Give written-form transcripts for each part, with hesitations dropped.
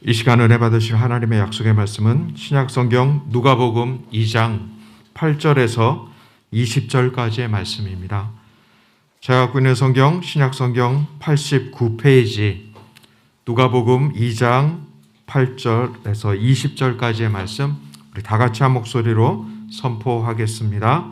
이 시간 은혜 받으실 하나님의 약속의 말씀은 신약성경 누가복음 2장 8절에서 20절까지의 말씀입니다. 제가 갖고 있는 성경 신약성경 89페이지 누가복음 2장 8절에서 20절까지의 말씀 우리 다 같이 한 목소리로 선포하겠습니다.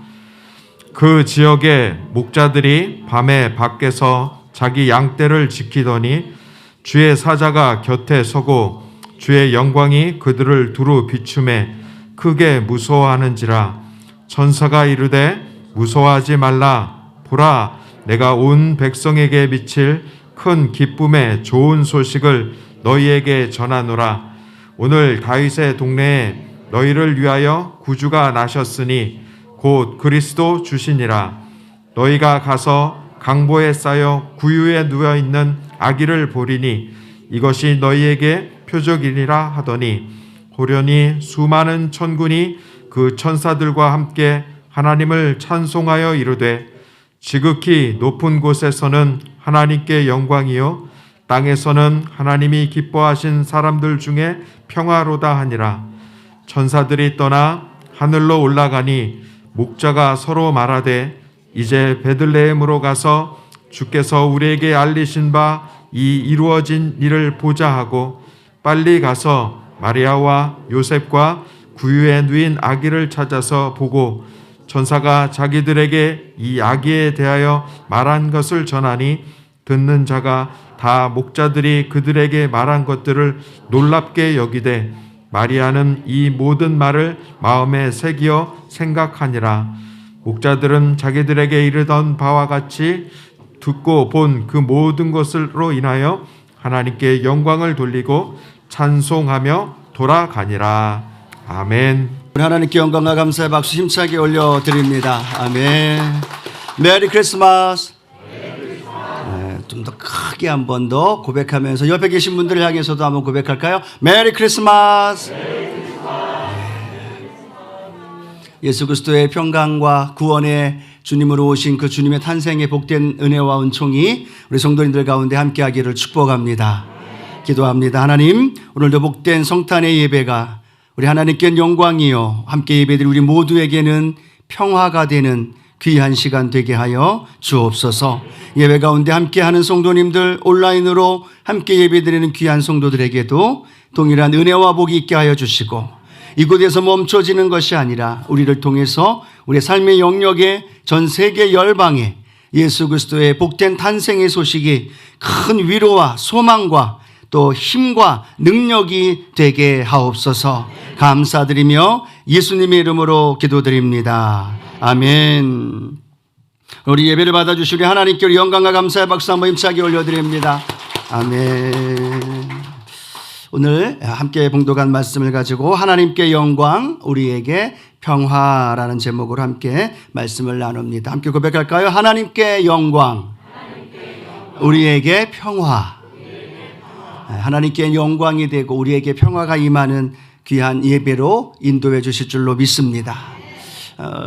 그 지역의 목자들이 밤에 밖에서 자기 양떼를 지키더니 주의 사자가 곁에 서고 주의 영광이 그들을 두루 비추매 크게 무서워하는지라. 천사가 이르되 무서워하지 말라. 보라, 내가 온 백성에게 미칠 큰 기쁨의 좋은 소식을 너희에게 전하노라. 오늘 다윗의 동네에 너희를 위하여 구주가 나셨으니 곧 그리스도 주시니라. 너희가 가서 강보에 쌓여 구유에 누워있는 아기를 보리니 이것이 너희에게 표적이니라 하더니 호련히 수많은 천군이 그 천사들과 함께 하나님을 찬송하여 이르되 지극히 높은 곳에서는 하나님께 영광이요 땅에서는 하나님이 기뻐하신 사람들 중에 평화로다 하니라. 천사들이 떠나 하늘로 올라가니 목자가 서로 말하되 이제 베들레헴으로 가서 주께서 우리에게 알리신 바 이 이루어진 일을 보자 하고 빨리 가서 마리아와 요셉과 구유에 누인 아기를 찾아서 보고 천사가 자기들에게 이 아기에 대하여 말한 것을 전하니 듣는 자가 다 목자들이 그들에게 말한 것들을 놀랍게 여기되 마리아는 이 모든 말을 마음에 새기어 생각하니라. 목자들은 자기들에게 이르던 바와 같이 듣고 본 그 모든 것으로 인하여 하나님께 영광을 돌리고 찬송하며 돌아가니라. 아멘. 하나님께 영광과 감사의 박수 힘차게 올려드립니다. 아멘. 메리 크리스마스. 좀 더 크게 한 번 더 고백하면서 옆에 계신 분들을 향해서도 한번 고백할까요? 메리 크리스마스. 예수 그리스도의 평강과 구원의 주님으로 오신 그 주님의 탄생의 복된 은혜와 은총이 우리 성도님들 가운데 함께하기를 축복합니다. 기도합니다. 하나님, 오늘도 복된 성탄의 예배가 우리 하나님께 영광이요 함께 예배드린 우리 모두에게는 평화가 되는 귀한 시간 되게 하여 주옵소서. 예배 가운데 함께하는 성도님들, 온라인으로 함께 예배드리는 귀한 성도들에게도 동일한 은혜와 복이 있게 하여 주시고 이곳에서 멈춰지는 것이 아니라 우리를 통해서 우리 삶의 영역에 전 세계 열방에 예수 그리스도의 복된 탄생의 소식이 큰 위로와 소망과 또 힘과 능력이 되게 하옵소서. 감사드리며 예수님의 이름으로 기도드립니다. 아멘. 우리 예배를 받아주신 우리 하나님께 우리 영광과 감사의 박수 한번 힘차게 올려드립니다. 아멘. 오늘 함께 봉독한 말씀을 가지고 하나님께 영광, 우리에게 평화라는 제목으로 함께 말씀을 나눕니다. 함께 고백할까요? 하나님께 영광, 우리에게 평화. 하나님께 영광이 되고 우리에게 평화가 임하는 귀한 예배로 인도해 주실 줄로 믿습니다.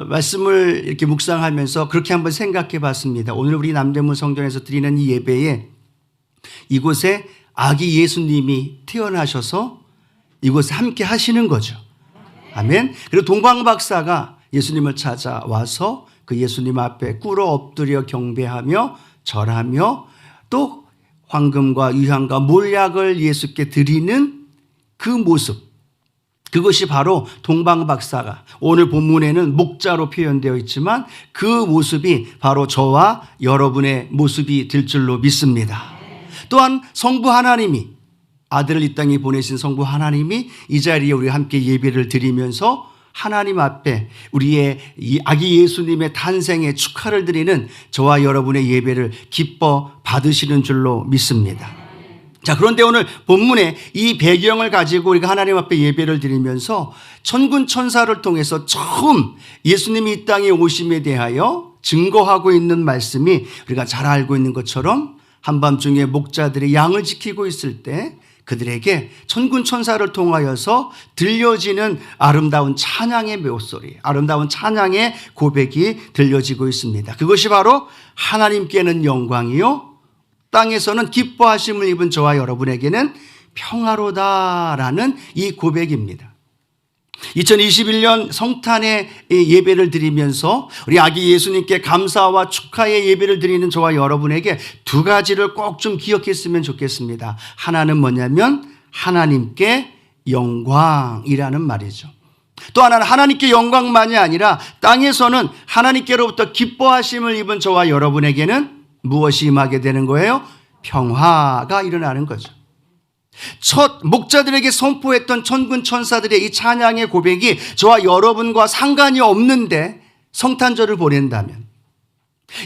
말씀을 이렇게 묵상하면서 그렇게 한번 생각해 봤습니다. 오늘 우리 남대문 성전에서 드리는 이 예배에 이곳에 아기 예수님이 태어나셔서 이곳에 함께 하시는 거죠. 아멘. 그리고 동방박사가 예수님을 찾아와서 그 예수님 앞에 꿇어 엎드려 경배하며 절하며 또 황금과 유향과 몰약을 예수께 드리는 그 모습, 그것이 바로 동방박사가 오늘 본문에는 목자로 표현되어 있지만 그 모습이 바로 저와 여러분의 모습이 될 줄로 믿습니다. 또한 성부 하나님이, 아들을 이 땅에 보내신 성부 하나님이 이 자리에 우리 함께 예배를 드리면서 하나님 앞에 우리의 이 아기 예수님의 탄생의 축하를 드리는 저와 여러분의 예배를 기뻐 받으시는 줄로 믿습니다. 자, 그런데 오늘 본문에 이 배경을 가지고 우리가 하나님 앞에 예배를 드리면서 천군 천사를 통해서 처음 예수님이 이 땅에 오심에 대하여 증거하고 있는 말씀이 우리가 잘 알고 있는 것처럼 한밤중에 목자들이 양을 지키고 있을 때 그들에게 천군 천사를 통하여서 들려지는 아름다운 찬양의 목소리, 아름다운 찬양의 고백이 들려지고 있습니다. 그것이 바로 하나님께는 영광이요 땅에서는 기뻐하심을 입은 저와 여러분에게는 평화로다라는 이 고백입니다. 2021년 성탄의 예배를 드리면서 우리 아기 예수님께 감사와 축하의 예배를 드리는 저와 여러분에게 두 가지를 꼭 좀 기억했으면 좋겠습니다. 하나는 뭐냐면 하나님께 영광이라는 말이죠. 또 하나는 하나님께 영광만이 아니라 땅에서는 하나님께로부터 기뻐하심을 입은 저와 여러분에게는 무엇이 임하게 되는 거예요? 평화가 일어나는 거죠. 첫 목자들에게 선포했던 천군 천사들의 이 찬양의 고백이 저와 여러분과 상관이 없는데 성탄절을 보낸다면,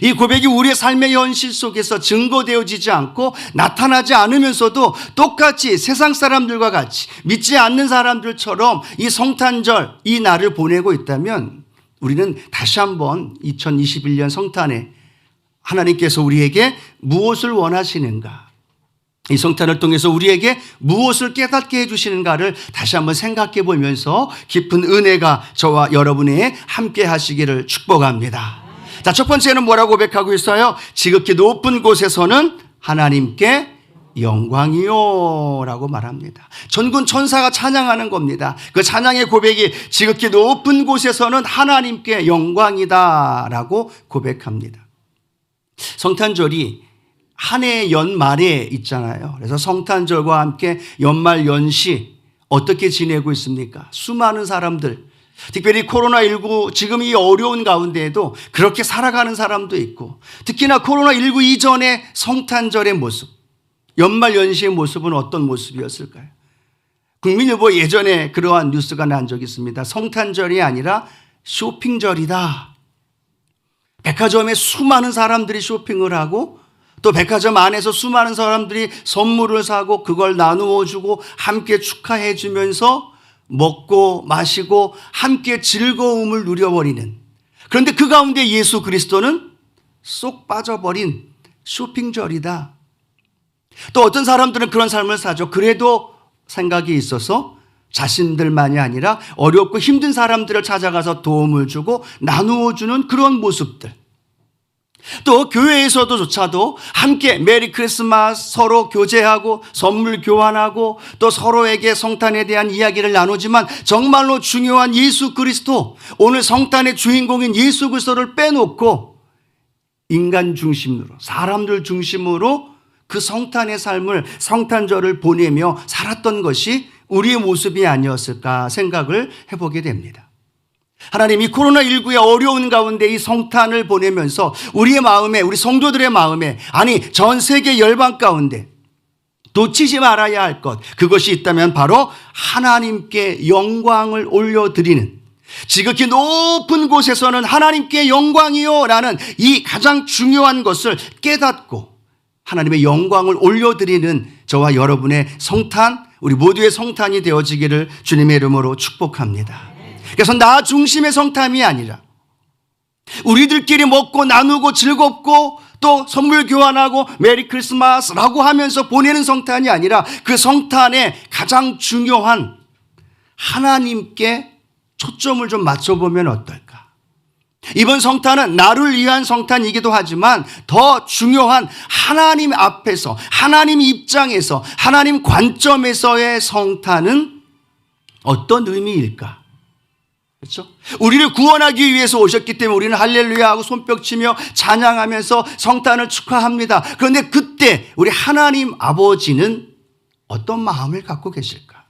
이 고백이 우리의 삶의 현실 속에서 증거되어지지 않고 나타나지 않으면서도 똑같이 세상 사람들과 같이 믿지 않는 사람들처럼 이 성탄절 이 날을 보내고 있다면, 우리는 다시 한번 2021년 성탄에 하나님께서 우리에게 무엇을 원하시는가, 이 성탄을 통해서 우리에게 무엇을 깨닫게 해주시는가를 다시 한번 생각해 보면서 깊은 은혜가 저와 여러분의 함께 하시기를 축복합니다. 자, 첫 번째는 뭐라고 고백하고 있어요? 지극히 높은 곳에서는 하나님께 영광이요 라고 말합니다. 전군 천사가 찬양하는 겁니다. 그 찬양의 고백이 지극히 높은 곳에서는 하나님께 영광이다 라고 고백합니다. 성탄절이 한 해의 연말에 있잖아요. 그래서 성탄절과 함께 연말 연시 어떻게 지내고 있습니까? 수많은 사람들, 특별히 코로나19 지금 이 어려운 가운데에도 그렇게 살아가는 사람도 있고, 특히나 코로나19 이전의 성탄절의 모습, 연말 연시의 모습은 어떤 모습이었을까요? 국민일보 예전에 그러한 뉴스가 난 적이 있습니다. 성탄절이 아니라 쇼핑절이다. 백화점에 수많은 사람들이 쇼핑을 하고, 또 백화점 안에서 수많은 사람들이 선물을 사고 그걸 나누어 주고 함께 축하해 주면서 먹고 마시고 함께 즐거움을 누려버리는, 그런데 그 가운데 예수 그리스도는 쏙 빠져버린 쇼핑절이다. 또 어떤 사람들은 그런 삶을 사죠. 그래도 생각이 있어서 자신들만이 아니라 어렵고 힘든 사람들을 찾아가서 도움을 주고 나누어 주는 그런 모습들. 또 교회에서도조차도 함께 메리 크리스마스 서로 교제하고 선물 교환하고 또 서로에게 성탄에 대한 이야기를 나누지만 정말로 중요한 예수 그리스도, 오늘 성탄의 주인공인 예수 그리스도를 빼놓고 인간 중심으로, 사람들 중심으로 그 성탄의 삶을, 성탄절을 보내며 살았던 것이 우리의 모습이 아니었을까 생각을 해보게 됩니다. 하나님이 코로나19의 어려운 가운데 이 성탄을 보내면서 우리의 마음에, 우리 성도들의 마음에, 아니 전 세계 열방 가운데 놓치지 말아야 할 것, 그것이 있다면 바로 하나님께 영광을 올려드리는, 지극히 높은 곳에서는 하나님께 영광이요 라는 이 가장 중요한 것을 깨닫고 하나님의 영광을 올려드리는 저와 여러분의 성탄, 우리 모두의 성탄이 되어지기를 주님의 이름으로 축복합니다. 그래서 나 중심의 성탄이 아니라 우리들끼리 먹고 나누고 즐겁고 또 선물 교환하고 메리 크리스마스라고 하면서 보내는 성탄이 아니라 그 성탄의 가장 중요한 하나님께 초점을 좀 맞춰보면 어떨까? 이번 성탄은 나를 위한 성탄이기도 하지만 더 중요한 하나님 앞에서, 하나님 입장에서, 하나님 관점에서의 성탄은 어떤 의미일까? 그렇죠? 우리를 구원하기 위해서 오셨기 때문에 우리는 할렐루야하고 손뼉치며 찬양하면서 성탄을 축하합니다. 그런데 그때 우리 하나님 아버지는 어떤 마음을 갖고 계실까?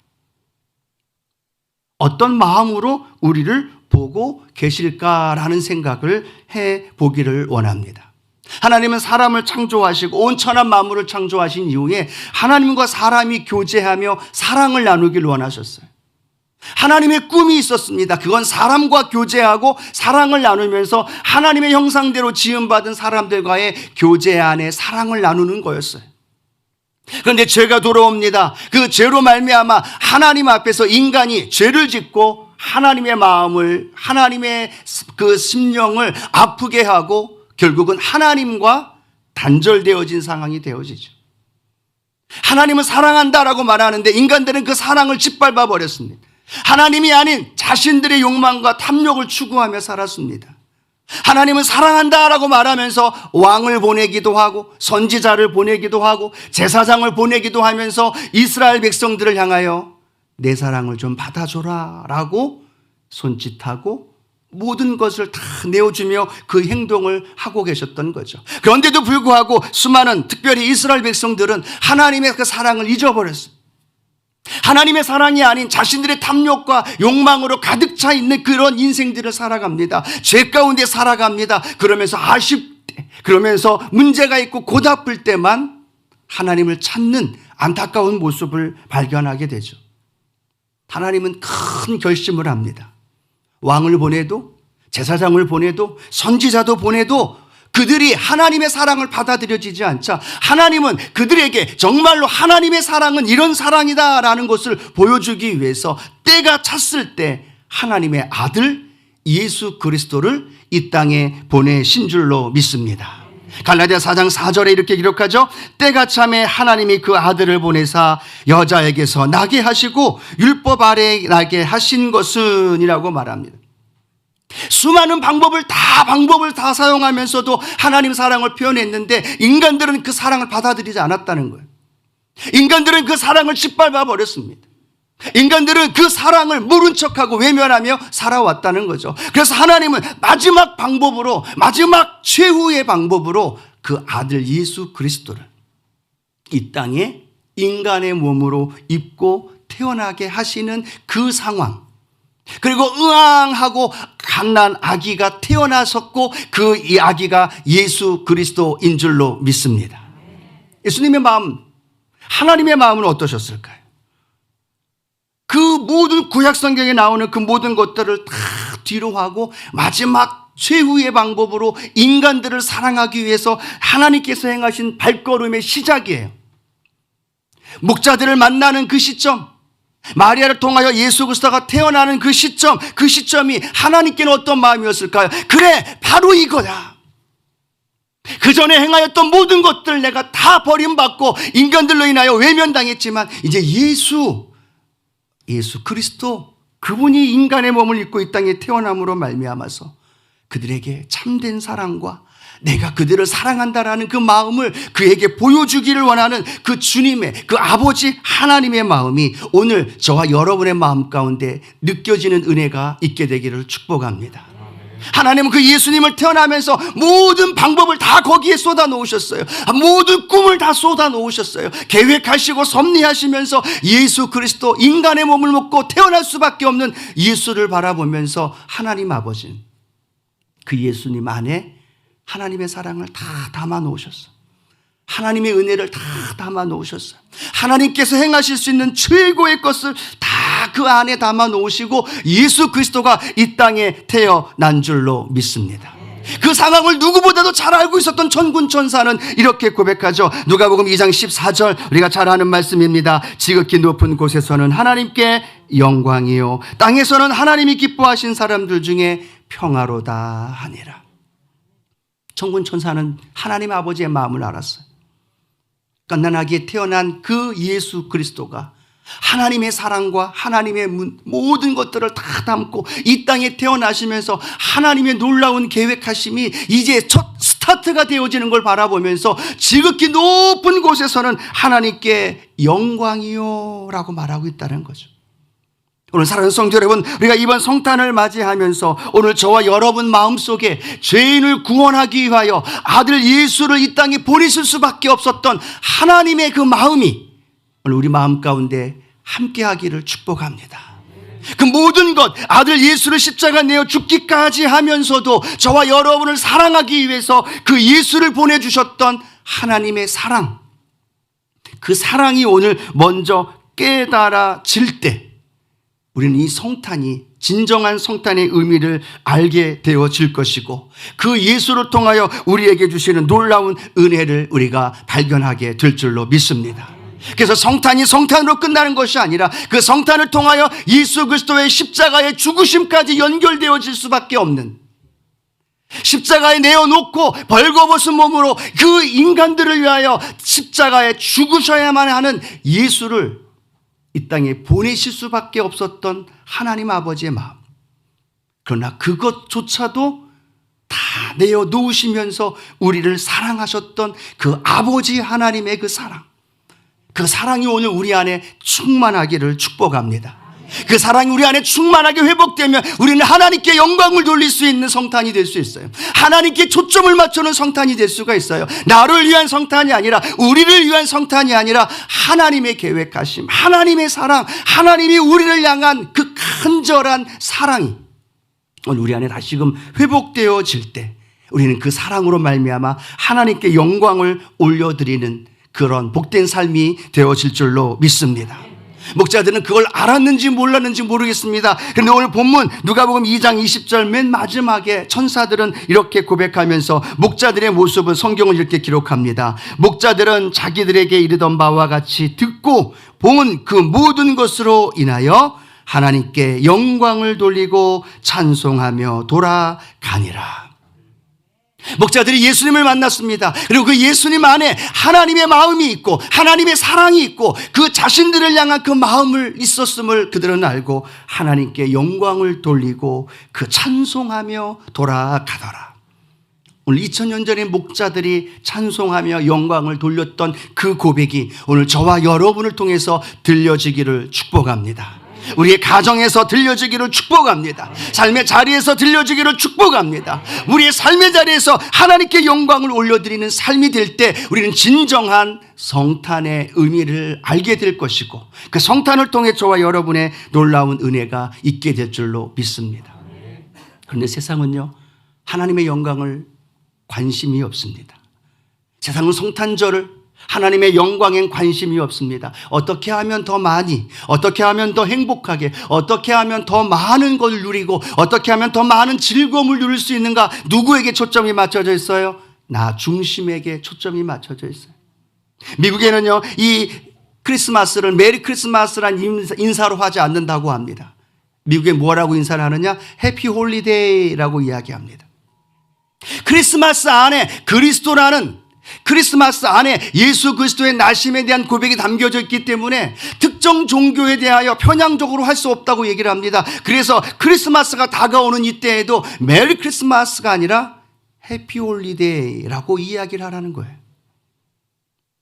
어떤 마음으로 우리를 보고 계실까라는 생각을 해보기를 원합니다. 하나님은 사람을 창조하시고 온 천한 만물을 창조하신 이후에 하나님과 사람이 교제하며 사랑을 나누길 원하셨어요. 하나님의 꿈이 있었습니다. 그건 사람과 교제하고 사랑을 나누면서 하나님의 형상대로 지음받은 사람들과의 교제 안에 사랑을 나누는 거였어요. 그런데 죄가 돌아옵니다. 그 죄로 말미암아 하나님 앞에서 인간이 죄를 짓고 하나님의 마음을, 하나님의 그 심령을 아프게 하고 결국은 하나님과 단절되어진 상황이 되어지죠. 하나님은 사랑한다라고 말하는데 인간들은 그 사랑을 짓밟아 버렸습니다. 하나님이 아닌 자신들의 욕망과 탐욕을 추구하며 살았습니다. 하나님은 사랑한다라고 말하면서 왕을 보내기도 하고 선지자를 보내기도 하고 제사장을 보내기도 하면서 이스라엘 백성들을 향하여 내 사랑을 좀 받아줘라 라고 손짓하고 모든 것을 다 내어주며 그 행동을 하고 계셨던 거죠. 그런데도 불구하고 수많은 특별히 이스라엘 백성들은 하나님의 그 사랑을 잊어버렸어요. 하나님의 사랑이 아닌 자신들의 탐욕과 욕망으로 가득 차 있는 그런 인생들을 살아갑니다. 죄 가운데 살아갑니다. 그러면서 아쉽대, 그러면서 문제가 있고 고달플 때만 하나님을 찾는 안타까운 모습을 발견하게 되죠. 하나님은 큰 결심을 합니다. 왕을 보내도 제사장을 보내도 선지자도 보내도 그들이 하나님의 사랑을 받아들여지지 않자 하나님은 그들에게 정말로 하나님의 사랑은 이런 사랑이다라는 것을 보여주기 위해서 때가 찼을 때 하나님의 아들 예수 그리스도를 이 땅에 보내신 줄로 믿습니다. 갈라디아 4장 4절에 이렇게 기록하죠. 때가 참에 하나님이 그 아들을 보내사 여자에게서 나게 하시고 율법 아래 나게 하신 것은 이라고 말합니다. 수많은 방법을 다 사용하면서도 하나님 사랑을 표현했는데 인간들은 그 사랑을 받아들이지 않았다는 거예요. 인간들은 그 사랑을 짓밟아 버렸습니다. 인간들은 그 사랑을 모른 척하고 외면하며 살아왔다는 거죠. 그래서 하나님은 마지막 방법으로, 마지막 최후의 방법으로 그 아들 예수 그리스도를 이 땅에 인간의 몸으로 입고 태어나게 하시는 그 상황, 그리고 응앙하고 갓난 아기가 태어나셨고 그 이 아기가 예수 그리스도인 줄로 믿습니다. 예수님의 마음, 하나님의 마음은 어떠셨을까요? 그 모든 구약 성경에 나오는 그 모든 것들을 다 뒤로 하고 마지막 최후의 방법으로 인간들을 사랑하기 위해서 하나님께서 행하신 발걸음의 시작이에요. 목자들을 만나는 그 시점, 마리아를 통하여 예수 그리스도가 태어나는 그 시점, 그 시점이 하나님께는 어떤 마음이었을까요? 그래, 바로 이거야. 그 전에 행하였던 모든 것들 내가 다 버림받고 인간들로 인하여 외면당했지만 이제 예수 그리스도, 그분이 인간의 몸을 입고 이 땅에 태어남으로 말미암아서 그들에게 참된 사랑과 내가 그들을 사랑한다라는 그 마음을 그에게 보여주기를 원하는 그 주님의, 그 아버지 하나님의 마음이 오늘 저와 여러분의 마음 가운데 느껴지는 은혜가 있게 되기를 축복합니다. 하나님은 그 예수님을 태어나면서 모든 방법을 다 거기에 쏟아 놓으셨어요. 모든 꿈을 다 쏟아 놓으셨어요. 계획하시고 섭리하시면서 예수 그리스도, 인간의 몸을 먹고 태어날 수밖에 없는 예수를 바라보면서 하나님 아버지는 그 예수님 안에 하나님의 사랑을 다 담아 놓으셨어요. 하나님의 은혜를 다 담아 놓으셨어요. 하나님께서 행하실 수 있는 최고의 것을 다 그 안에 담아 놓으시고 예수 그리스도가 이 땅에 태어난 줄로 믿습니다. 그 상황을 누구보다도 잘 알고 있었던 천군 천사는 이렇게 고백하죠. 누가복음 2장 14절, 우리가 잘 아는 말씀입니다. 지극히 높은 곳에서는 하나님께 영광이요 땅에서는 하나님이 기뻐하신 사람들 중에 평화로다 하니라. 천군 천사는 하나님 아버지의 마음을 알았어요. 갓난아기에 태어난 그 예수 그리스도가 하나님의 사랑과 하나님의 모든 것들을 다 담고 이 땅에 태어나시면서 하나님의 놀라운 계획하심이 이제 첫 스타트가 되어지는 걸 바라보면서 지극히 높은 곳에서는 하나님께 영광이요 라고 말하고 있다는 거죠. 오늘 사랑하는 성도 여러분, 우리가 이번 성탄을 맞이하면서 오늘 저와 여러분 마음속에 죄인을 구원하기 위하여 아들 예수를 이 땅에 보내실 수밖에 없었던 하나님의 그 마음이 오늘 우리 마음 가운데 함께하기를 축복합니다. 그 모든 것, 아들 예수를 십자가 내어 죽기까지 하면서도 저와 여러분을 사랑하기 위해서 그 예수를 보내주셨던 하나님의 사랑, 그 사랑이 오늘 먼저 깨달아질 때 우리는 이 성탄이 진정한 성탄의 의미를 알게 되어질 것이고 그 예수를 통하여 우리에게 주시는 놀라운 은혜를 우리가 발견하게 될 줄로 믿습니다. 그래서 성탄이 성탄으로 끝나는 것이 아니라 그 성탄을 통하여 예수 그리스도의 십자가의 죽으심까지 연결되어질 수밖에 없는, 십자가에 내어놓고 벌거벗은 몸으로 그 인간들을 위하여 십자가에 죽으셔야만 하는 예수를 이 땅에 보내실 수밖에 없었던 하나님 아버지의 마음. 그러나 그것조차도 다 내어 놓으시면서 우리를 사랑하셨던 그 아버지 하나님의 그 사랑이 오늘 우리 안에 충만하기를 축복합니다. 그 사랑이 우리 안에 충만하게 회복되면 우리는 하나님께 영광을 돌릴 수 있는 성탄이 될 수 있어요. 하나님께 초점을 맞추는 성탄이 될 수가 있어요. 나를 위한 성탄이 아니라, 우리를 위한 성탄이 아니라 하나님의 계획하심, 하나님의 사랑, 하나님이 우리를 향한 그 간절한 사랑이 오늘 우리 안에 다시금 회복되어질 때 우리는 그 사랑으로 말미암아 하나님께 영광을 올려드리는 그런 복된 삶이 되어질 줄로 믿습니다. 목자들은 그걸 알았는지 몰랐는지 모르겠습니다. 그런데 오늘 본문 누가복음 2장 20절 맨 마지막에 천사들은 이렇게 고백하면서 목자들의 모습은 성경을 이렇게 기록합니다. 목자들은 자기들에게 이르던 바와 같이 듣고 본 그 모든 것으로 인하여 하나님께 영광을 돌리고 찬송하며 돌아가니라. 목자들이 예수님을 만났습니다. 그리고 그 예수님 안에 하나님의 마음이 있고 하나님의 사랑이 있고 그 자신들을 향한 그 마음을 있었음을 그들은 알고 하나님께 영광을 돌리고 그 찬송하며 돌아가더라. 오늘 2000년 전에 목자들이 찬송하며 영광을 돌렸던 그 고백이 오늘 저와 여러분을 통해서 들려지기를 축복합니다. 우리의 가정에서 들려지기를 축복합니다. 삶의 자리에서 들려지기를 축복합니다. 우리의 삶의 자리에서 하나님께 영광을 올려드리는 삶이 될 때 우리는 진정한 성탄의 의미를 알게 될 것이고 그 성탄을 통해 저와 여러분의 놀라운 은혜가 있게 될 줄로 믿습니다. 그런데 세상은요, 하나님의 영광을 관심이 없습니다. 세상은 성탄절을 하나님의 영광엔 관심이 없습니다. 어떻게 하면 더 많이, 어떻게 하면 더 행복하게, 어떻게 하면 더 많은 걸 누리고, 어떻게 하면 더 많은 즐거움을 누릴 수 있는가? 누구에게 초점이 맞춰져 있어요? 나 중심에게 초점이 맞춰져 있어요. 미국에는요, 이 크리스마스를 메리 크리스마스란 인사로 하지 않는다고 합니다. 미국에 뭐라고 인사를 하느냐? 해피 홀리데이라고 이야기합니다. 크리스마스 안에 그리스도라는, 크리스마스 안에 예수 그리스도의 나심에 대한 고백이 담겨져 있기 때문에 특정 종교에 대하여 편향적으로 할 수 없다고 얘기를 합니다. 그래서 크리스마스가 다가오는 이때에도 메리 크리스마스가 아니라 해피 홀리데이라고 이야기를 하라는 거예요.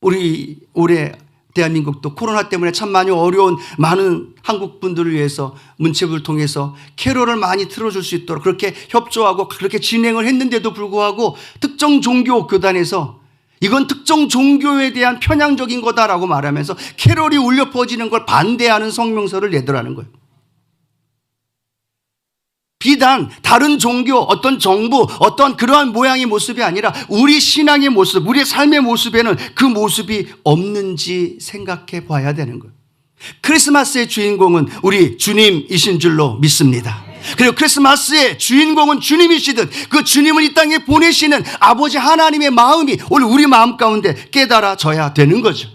우리 올해 대한민국도 코로나 때문에 참 많이 어려운 많은 한국 분들을 위해서 문체부를 통해서 캐롤을 많이 틀어줄 수 있도록 그렇게 협조하고 그렇게 진행을 했는데도 불구하고 특정 종교 교단에서 이건 특정 종교에 대한 편향적인 거다라고 말하면서 캐롤이 울려 퍼지는 걸 반대하는 성명서를 내더라는 거예요. 비단 다른 종교, 어떤 정부, 어떤 그러한 모양의 모습이 아니라 우리 신앙의 모습, 우리의 삶의 모습에는 그 모습이 없는지 생각해 봐야 되는 거예요. 크리스마스의 주인공은 우리 주님이신 줄로 믿습니다. 그리고 크리스마스의 주인공은 주님이시듯 그 주님을 이 땅에 보내시는 아버지 하나님의 마음이 오늘 우리 마음 가운데 깨달아져야 되는 거죠.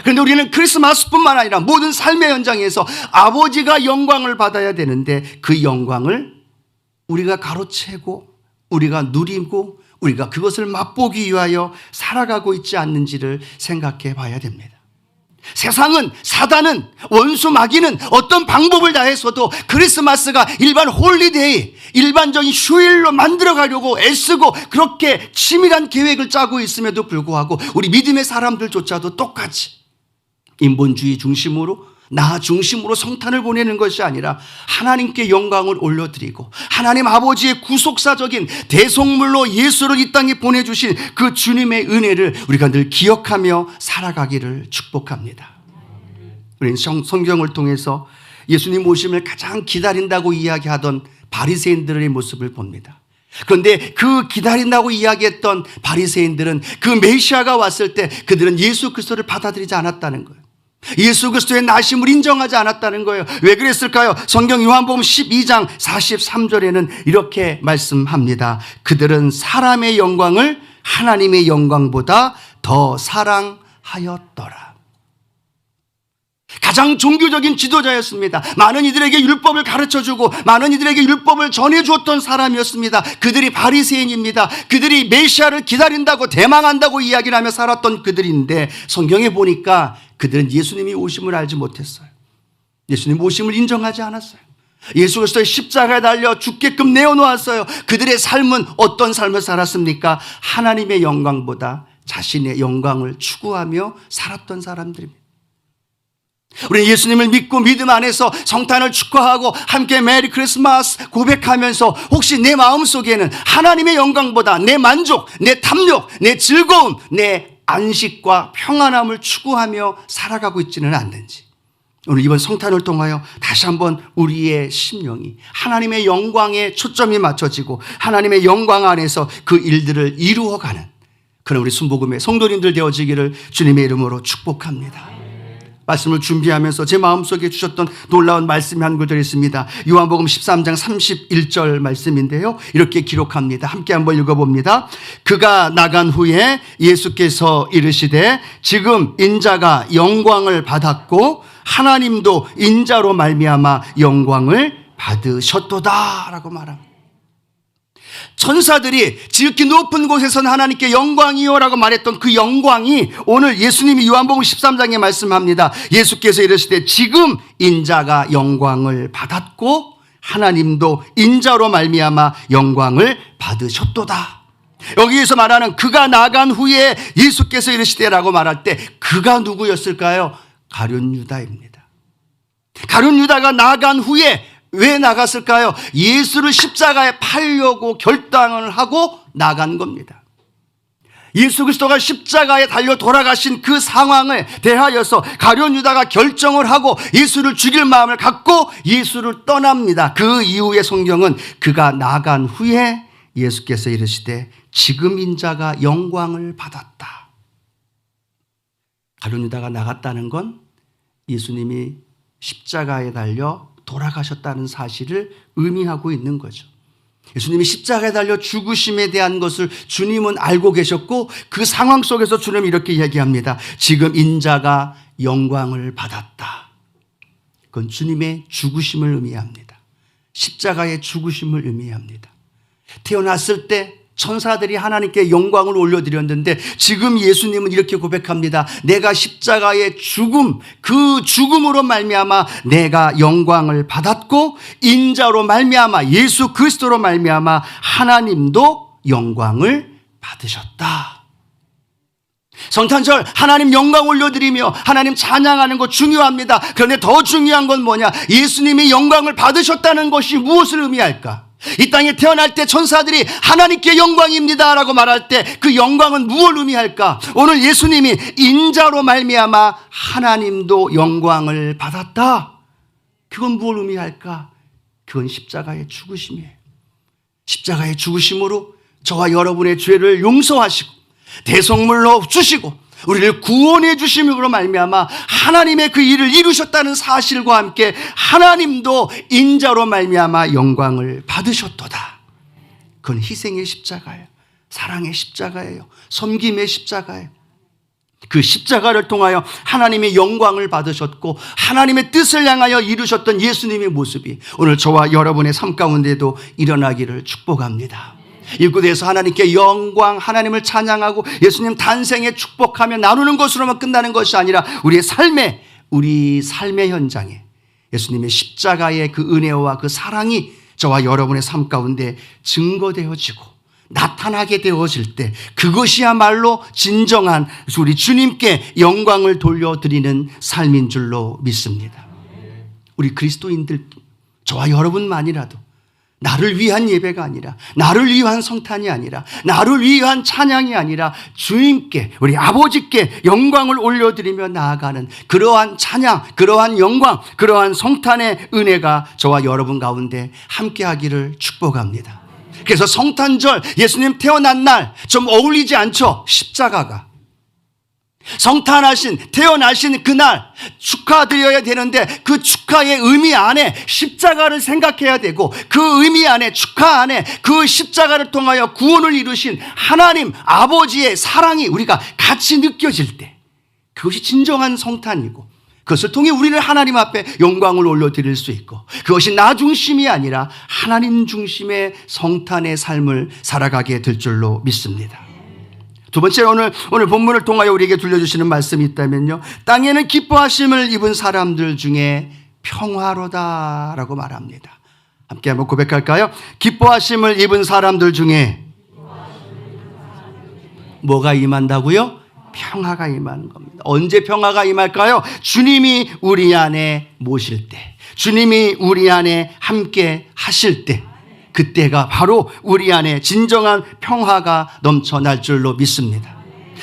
그런데 우리는 크리스마스뿐만 아니라 모든 삶의 현장에서 아버지가 영광을 받아야 되는데 그 영광을 우리가 가로채고 우리가 누리고 우리가 그것을 맛보기 위하여 살아가고 있지 않는지를 생각해 봐야 됩니다. 세상은, 사단은, 원수 마귀는 어떤 방법을 다해서도 크리스마스가 일반 홀리데이, 일반적인 휴일로 만들어 가려고 애쓰고 그렇게 치밀한 계획을 짜고 있음에도 불구하고 우리 믿음의 사람들조차도 똑같이 인본주의 중심으로, 나 중심으로 성탄을 보내는 것이 아니라 하나님께 영광을 올려드리고 하나님 아버지의 구속사적인 대속물로 예수를 이 땅에 보내주신 그 주님의 은혜를 우리가 늘 기억하며 살아가기를 축복합니다. 우리는 성경을 통해서 예수님 오심을 가장 기다린다고 이야기하던 바리새인들의 모습을 봅니다. 그런데 그 기다린다고 이야기했던 바리새인들은 그 메시아가 왔을 때 그들은 예수 그리스도를 받아들이지 않았다는 거예요. 예수 그리스도의 나심을 인정하지 않았다는 거예요. 왜 그랬을까요? 성경 요한복음 12장 43절에는 이렇게 말씀합니다. 그들은 사람의 영광을 하나님의 영광보다 더 사랑하였더라. 가장 종교적인 지도자였습니다. 많은 이들에게 율법을 가르쳐주고 많은 이들에게 율법을 전해주었던 사람이었습니다. 그들이 바리새인입니다. 그들이 메시아를 기다린다고 대망한다고 이야기를 하며 살았던 그들인데 성경에 보니까 그들은 예수님이 오심을 알지 못했어요. 예수님 오심을 인정하지 않았어요. 예수 그리스도의 십자가에 달려 죽게끔 내어놓았어요. 그들의 삶은 어떤 삶을 살았습니까? 하나님의 영광보다 자신의 영광을 추구하며 살았던 사람들입니다. 우리는 예수님을 믿고 믿음 안에서 성탄을 축하하고 함께 메리 크리스마스 고백하면서 혹시 내 마음속에는 하나님의 영광보다 내 만족, 내 탐욕, 내 즐거움, 내 안식과 평안함을 추구하며 살아가고 있지는 않는지, 오늘 이번 성탄을 통하여 다시 한번 우리의 심령이 하나님의 영광에 초점이 맞춰지고 하나님의 영광 안에서 그 일들을 이루어가는 그런 우리 순복음의 성도님들 되어지기를 주님의 이름으로 축복합니다. 말씀을 준비하면서 제 마음속에 주셨던 놀라운 말씀이 한 구절 있습니다. 요한복음 13장 31절 말씀인데요. 이렇게 기록합니다. 함께 한번 읽어봅니다. 그가 나간 후에 예수께서 이르시되 지금 인자가 영광을 받았고 하나님도 인자로 말미암아 영광을 받으셨도다 라고 말합니다. 천사들이 지극히 높은 곳에서는 하나님께 영광이요 라고 말했던 그 영광이 오늘 예수님이 요한복음 13장에 말씀합니다. 예수께서 이르시되 지금 인자가 영광을 받았고 하나님도 인자로 말미암아 영광을 받으셨도다. 여기에서 말하는 그가 나간 후에 예수께서 이르시되라고 말할 때 그가 누구였을까요? 가룟 유다입니다. 가룟 유다가 나간 후에 왜 나갔을까요? 예수를 십자가에 팔려고 결단을 하고 나간 겁니다. 예수 그리스도가 십자가에 달려 돌아가신 그 상황에 대하여서 가룟 유다가 결정을 하고 예수를 죽일 마음을 갖고 예수를 떠납니다. 그 이후에 성경은 그가 나간 후에 예수께서 이르시되 지금 인자가 영광을 받았다. 가룟 유다가 나갔다는 건 예수님이 십자가에 달려 돌아가셨다는 사실을 의미하고 있는 거죠. 예수님이 십자가에 달려 죽으심에 대한 것을 주님은 알고 계셨고 그 상황 속에서 주님은 이렇게 얘기합니다. 지금 인자가 영광을 받았다. 그건 주님의 죽으심을 의미합니다. 십자가의 죽으심을 의미합니다. 태어났을 때 천사들이 하나님께 영광을 올려드렸는데 지금 예수님은 이렇게 고백합니다. 내가 십자가의 죽음, 그 죽음으로 말미암아 내가 영광을 받았고 인자로 말미암아 예수 그리스도로 말미암아 하나님도 영광을 받으셨다. 성탄절 하나님 영광 올려드리며 하나님 찬양하는 것 중요합니다. 그런데 더 중요한 건 뭐냐? 예수님이 영광을 받으셨다는 것이 무엇을 의미할까? 이 땅에 태어날 때 천사들이 하나님께 영광입니다 라고 말할 때 그 영광은 무엇을 의미할까? 오늘 예수님이 인자로 말미암아 하나님도 영광을 받았다. 그건 무엇을 의미할까? 그건 십자가의 죽으심이에요. 십자가의 죽으심으로 저와 여러분의 죄를 용서하시고 대속물로 주시고 우리를 구원해 주심으로 말미암아 하나님의 그 일을 이루셨다는 사실과 함께 하나님도 인자로 말미암아 영광을 받으셨도다. 그건 희생의 십자가예요. 사랑의 십자가예요. 섬김의 십자가예요. 그 십자가를 통하여 하나님의 영광을 받으셨고 하나님의 뜻을 향하여 이루셨던 예수님의 모습이 오늘 저와 여러분의 삶 가운데도 일어나기를 축복합니다. 일구대에서 하나님께 영광, 하나님을 찬양하고 예수님 탄생에 축복하며 나누는 것으로만 끝나는 것이 아니라 우리 삶의 현장에 예수님의 십자가의 그 은혜와 그 사랑이 저와 여러분의 삶 가운데 증거되어지고 나타나게 되어질 때 그것이야말로 진정한 우리 주님께 영광을 돌려드리는 삶인 줄로 믿습니다. 우리 그리스도인들, 저와 여러분만이라도 나를 위한 예배가 아니라 나를 위한 성탄이 아니라 나를 위한 찬양이 아니라 주님께 우리 아버지께 영광을 올려드리며 나아가는 그러한 찬양, 그러한 영광, 그러한 성탄의 은혜가 저와 여러분 가운데 함께하기를 축복합니다. 그래서 성탄절 예수님 태어난 날 좀 어울리지 않죠? 십자가가 성탄하신 태어나신 그날 축하드려야 되는데 그 축하의 의미 안에 십자가를 생각해야 되고 그 의미 안에 축하 안에 그 십자가를 통하여 구원을 이루신 하나님 아버지의 사랑이 우리가 같이 느껴질 때 그것이 진정한 성탄이고 그것을 통해 우리는 하나님 앞에 영광을 올려드릴 수 있고 그것이 나 중심이 아니라 하나님 중심의 성탄의 삶을 살아가게 될 줄로 믿습니다. 두 번째 오늘 본문을 통하여 우리에게 들려주시는 말씀이 있다면요. 땅에는 기뻐하심을 입은 사람들 중에 평화로다라고 말합니다. 함께 한번 고백할까요? 기뻐하심을 입은 사람들 중에 뭐가 임한다고요? 평화가 임하는 겁니다. 언제 평화가 임할까요? 주님이 우리 안에 모실 때, 주님이 우리 안에 함께 하실 때, 그때가 바로 우리 안에 진정한 평화가 넘쳐날 줄로 믿습니다.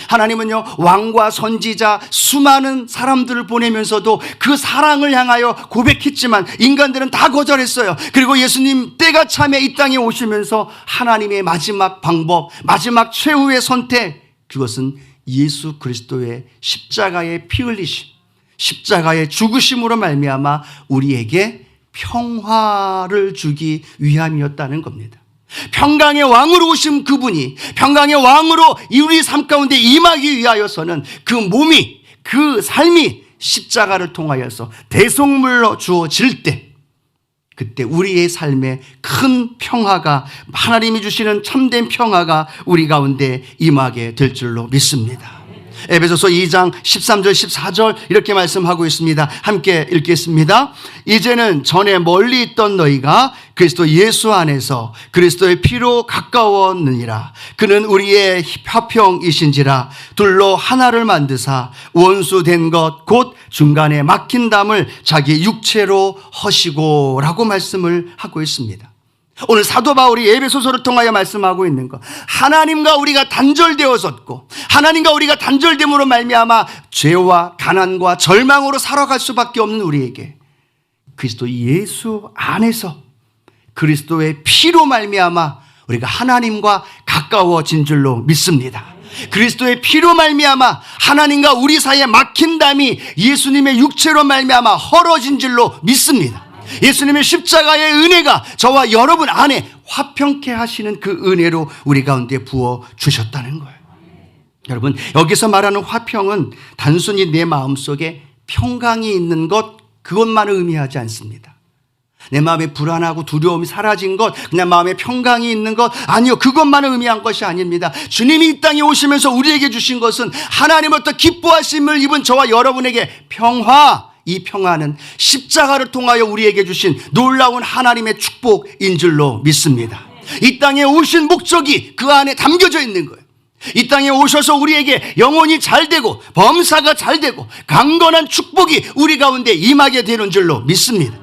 하나님은요, 왕과 선지자 수많은 사람들을 보내면서도 그 사랑을 향하여 고백했지만 인간들은 다 거절했어요. 그리고 예수님 때가 참에 이 땅에 오시면서 하나님의 마지막 방법, 마지막 최후의 선택, 그것은 예수 그리스도의 십자가의 피 흘리심, 십자가의 죽으심으로 말미암아 우리에게 평화를 주기 위함이었다는 겁니다. 평강의 왕으로 오신 그분이 평강의 왕으로 우리 삶 가운데 임하기 위하여서는 그 몸이, 그 삶이 십자가를 통하여서 대속물로 주어질 때, 그때 우리의 삶에 큰 평화가, 하나님이 주시는 참된 평화가 우리 가운데 임하게 될 줄로 믿습니다. 에베소서 2장 13절 14절 이렇게 말씀하고 있습니다. 함께 읽겠습니다. 이제는 전에 멀리 있던 너희가 그리스도 예수 안에서 그리스도의 피로 가까웠느니라. 그는 우리의 화평이신지라. 둘로 하나를 만드사 원수된 것 곧 중간에 막힌 담을 자기 육체로 허시고 라고 말씀을 하고 있습니다. 오늘 사도 바울이 에베소서를 통하여 말씀하고 있는 것, 하나님과 우리가 단절되어졌고 하나님과 우리가 단절됨으로 말미암아 죄와 가난과 절망으로 살아갈 수밖에 없는 우리에게 그리스도 예수 안에서 그리스도의 피로 말미암아 우리가 하나님과 가까워진 줄로 믿습니다. 그리스도의 피로 말미암아 하나님과 우리 사이에 막힌 담이 예수님의 육체로 말미암아 헐어진 줄로 믿습니다. 예수님의 십자가의 은혜가 저와 여러분 안에 화평케 하시는 그 은혜로 우리 가운데 부어 주셨다는 거예요. 여러분, 여기서 말하는 화평은 단순히 내 마음속에 평강이 있는 것, 그것만을 의미하지 않습니다. 내 마음에 불안하고 두려움이 사라진 것, 내 마음에 평강이 있는 것, 아니요, 그것만을 의미한 것이 아닙니다. 주님이 이 땅에 오시면서 우리에게 주신 것은 하나님으로부터 기뻐하심을 입은 저와 여러분에게 평화, 이 평화는 십자가를 통하여 우리에게 주신 놀라운 하나님의 축복인 줄로 믿습니다. 이 땅에 오신 목적이 그 안에 담겨져 있는 거예요. 이 땅에 오셔서 우리에게 영혼이 잘 되고 범사가 잘 되고 강건한 축복이 우리 가운데 임하게 되는 줄로 믿습니다.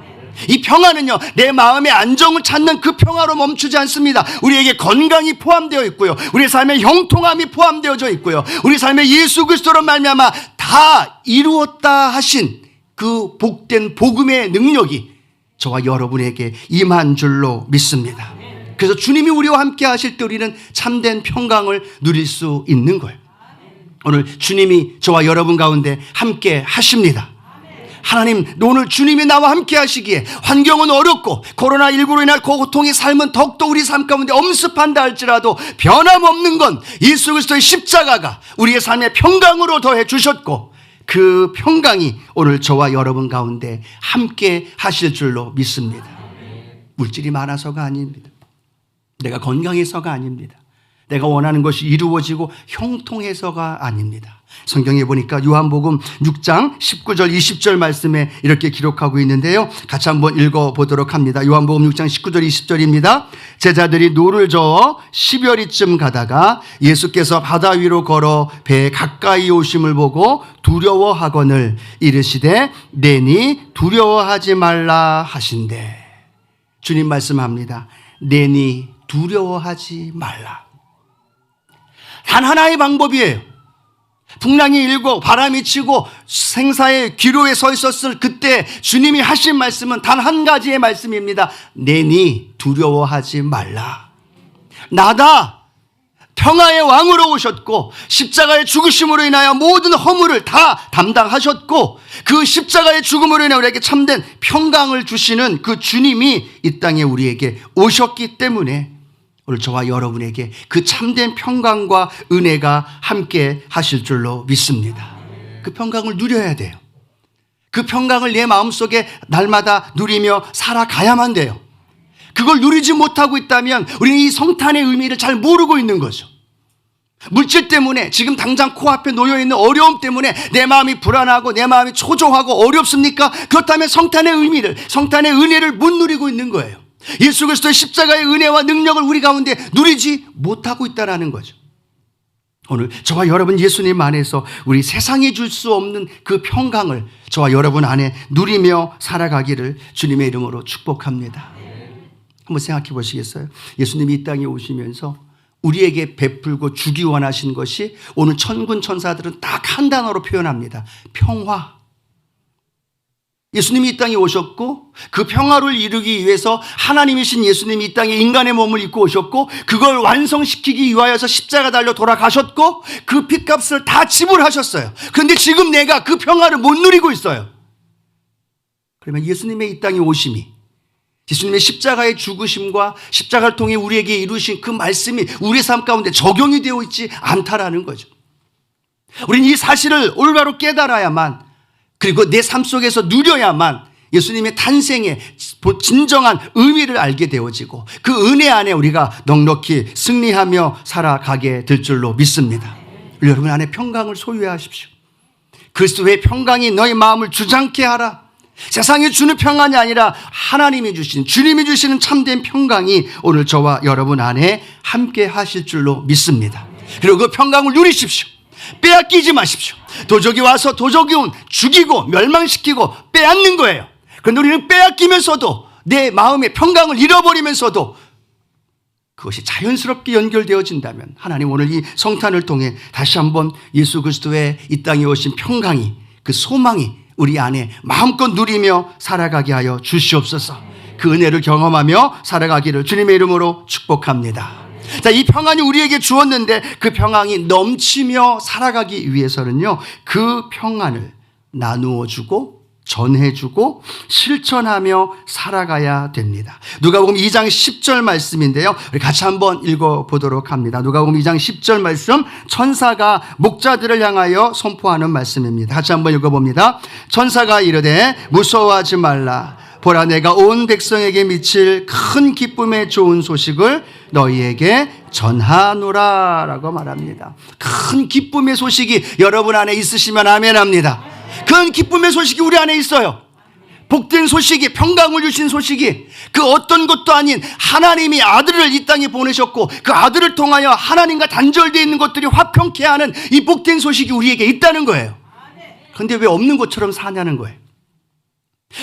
이 평화는요, 내 마음의 안정을 찾는 그 평화로 멈추지 않습니다. 우리에게 건강이 포함되어 있고요, 우리 삶의 형통함이 포함되어져 있고요, 우리 삶의 예수 그리스도로 말미암아 다 이루었다 하신 그 복된 복음의 능력이 저와 여러분에게 임한 줄로 믿습니다. 그래서 주님이 우리와 함께 하실 때 우리는 참된 평강을 누릴 수 있는 거예요. 오늘 주님이 저와 여러분 가운데 함께 하십니다. 하나님, 오늘 주님이 나와 함께 하시기에 환경은 어렵고 코로나19로 인한 고통의 삶은 더욱더 우리 삶 가운데 엄습한다 할지라도 변함없는 건 예수 그리스도의 십자가가 우리의 삶에 평강으로 더해 주셨고 그 평강이 오늘 저와 여러분 가운데 함께 하실 줄로 믿습니다. 물질이 많아서가 아닙니다. 내가 건강해서가 아닙니다. 내가 원하는 것이 이루어지고 형통해서가 아닙니다. 성경에 보니까 요한복음 6장 19절 20절 말씀에 이렇게 기록하고 있는데요, 같이 한번 읽어보도록 합니다. 요한복음 6장 19절 20절입니다. 제자들이 노를 저어 10여리쯤 가다가 예수께서 바다 위로 걸어 배에 가까이 오심을 보고 두려워하거늘 이르시되 내니 두려워하지 말라 하신대. 주님 말씀합니다. 내니 두려워하지 말라. 단 하나의 방법이에요. 풍랑이 일고 바람이 치고 생사의 기로에 서 있었을 그때 주님이 하신 말씀은 단 한 가지의 말씀입니다. 내니 두려워하지 말라. 나다. 평화의 왕으로 오셨고 십자가의 죽으심으로 인하여 모든 허물을 다 담당하셨고 그 십자가의 죽음으로 인해 우리에게 참된 평강을 주시는 그 주님이 이 땅에 우리에게 오셨기 때문에 오늘 저와 여러분에게 그 참된 평강과 은혜가 함께 하실 줄로 믿습니다. 그 평강을 누려야 돼요. 그 평강을 내 마음속에 날마다 누리며 살아가야만 돼요. 그걸 누리지 못하고 있다면 우리는 이 성탄의 의미를 잘 모르고 있는 거죠. 물질 때문에 지금 당장 코앞에 놓여있는 어려움 때문에 내 마음이 불안하고 내 마음이 초조하고 어렵습니까? 그렇다면 성탄의 의미를, 성탄의 은혜를 못 누리고 있는 거예요. 예수 그리스도의 십자가의 은혜와 능력을 우리 가운데 누리지 못하고 있다는 거죠. 오늘 저와 여러분 예수님 안에서 우리 세상에 줄 수 없는 그 평강을 저와 여러분 안에 누리며 살아가기를 주님의 이름으로 축복합니다. 한번 생각해 보시겠어요? 예수님이 이 땅에 오시면서 우리에게 베풀고 주기 원하신 것이 오늘 천군 천사들은 딱 한 단어로 표현합니다. 평화. 예수님이 이 땅에 오셨고 그 평화를 이루기 위해서 하나님이신 예수님이 이 땅에 인간의 몸을 입고 오셨고 그걸 완성시키기 위하여서 십자가 달려 돌아가셨고 그 핏값을 다 지불하셨어요. 그런데 지금 내가 그 평화를 못 누리고 있어요. 그러면 예수님의 이 땅에 오심이, 예수님의 십자가의 죽으심과 십자가를 통해 우리에게 이루신 그 말씀이 우리의 삶 가운데 적용이 되어 있지 않다라는 거죠. 우리는 이 사실을 올바로 깨달아야만, 그리고 내 삶 속에서 누려야만 예수님의 탄생의 진정한 의미를 알게 되어지고 그 은혜 안에 우리가 넉넉히 승리하며 살아가게 될 줄로 믿습니다. 여러분 안에 평강을 소유하십시오. 그리스도의 평강이 너희 마음을 주장케 하라. 세상이 주는 평안이 아니라 하나님이 주신, 주님이 주시는 참된 평강이 오늘 저와 여러분 안에 함께 하실 줄로 믿습니다. 그리고 그 평강을 누리십시오. 빼앗기지 마십시오. 도적이 와서 도적이온 죽이고 멸망시키고 빼앗는 거예요. 그런데 우리는 빼앗기면서도 내 마음의 평강을 잃어버리면서도 그것이 자연스럽게 연결되어진다면 하나님 오늘 이 성탄을 통해 다시 한번 예수 그리스도의 이 땅에 오신 평강이, 그 소망이 우리 안에 마음껏 누리며 살아가게 하여 주시옵소서. 그 은혜를 경험하며 살아가기를 주님의 이름으로 축복합니다. 자, 이 평안이 우리에게 주었는데 그 평안이 넘치며 살아가기 위해서는요, 그 평안을 나누어 주고 전해주고 실천하며 살아가야 됩니다. 누가복음 2장 10절 말씀인데요, 우리 같이 한번 읽어보도록 합니다. 누가복음 2장 10절 말씀, 천사가 목자들을 향하여 선포하는 말씀입니다. 같이 한번 읽어봅니다. 천사가 이르되 무서워하지 말라. 보라, 내가 온 백성에게 미칠 큰 기쁨의 좋은 소식을 너희에게 전하노라 라고 말합니다. 큰 기쁨의 소식이 여러분 안에 있으시면 아멘합니다. 큰 기쁨의 소식이 우리 안에 있어요. 복된 소식이, 평강을 주신 소식이, 그 어떤 것도 아닌 하나님이 아들을 이 땅에 보내셨고 그 아들을 통하여 하나님과 단절되어 있는 것들이 화평케 하는 이 복된 소식이 우리에게 있다는 거예요. 그런데 왜 없는 것처럼 사냐는 거예요.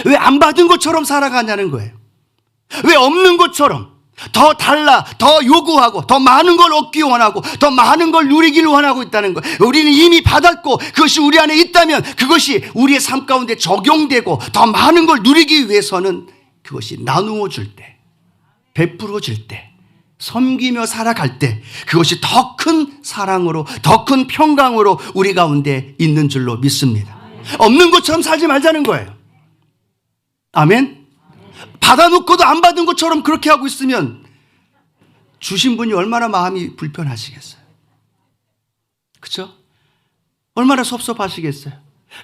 왜 안 받은 것처럼 살아가냐는 거예요. 왜 없는 것처럼 더 달라, 더 요구하고 더 많은 걸 얻기 원하고 더 많은 걸 누리기를 원하고 있다는 거예요. 우리는 이미 받았고 그것이 우리 안에 있다면 그것이 우리의 삶 가운데 적용되고 더 많은 걸 누리기 위해서는 그것이 나누어 줄 때, 베풀어 줄 때, 섬기며 살아갈 때 그것이 더 큰 사랑으로, 더 큰 평강으로 우리 가운데 있는 줄로 믿습니다. 없는 것처럼 살지 말자는 거예요. 아멘. 받아놓고도 안 받은 것처럼 그렇게 하고 있으면 주신 분이 얼마나 마음이 불편하시겠어요. 그렇죠? 얼마나 섭섭하시겠어요.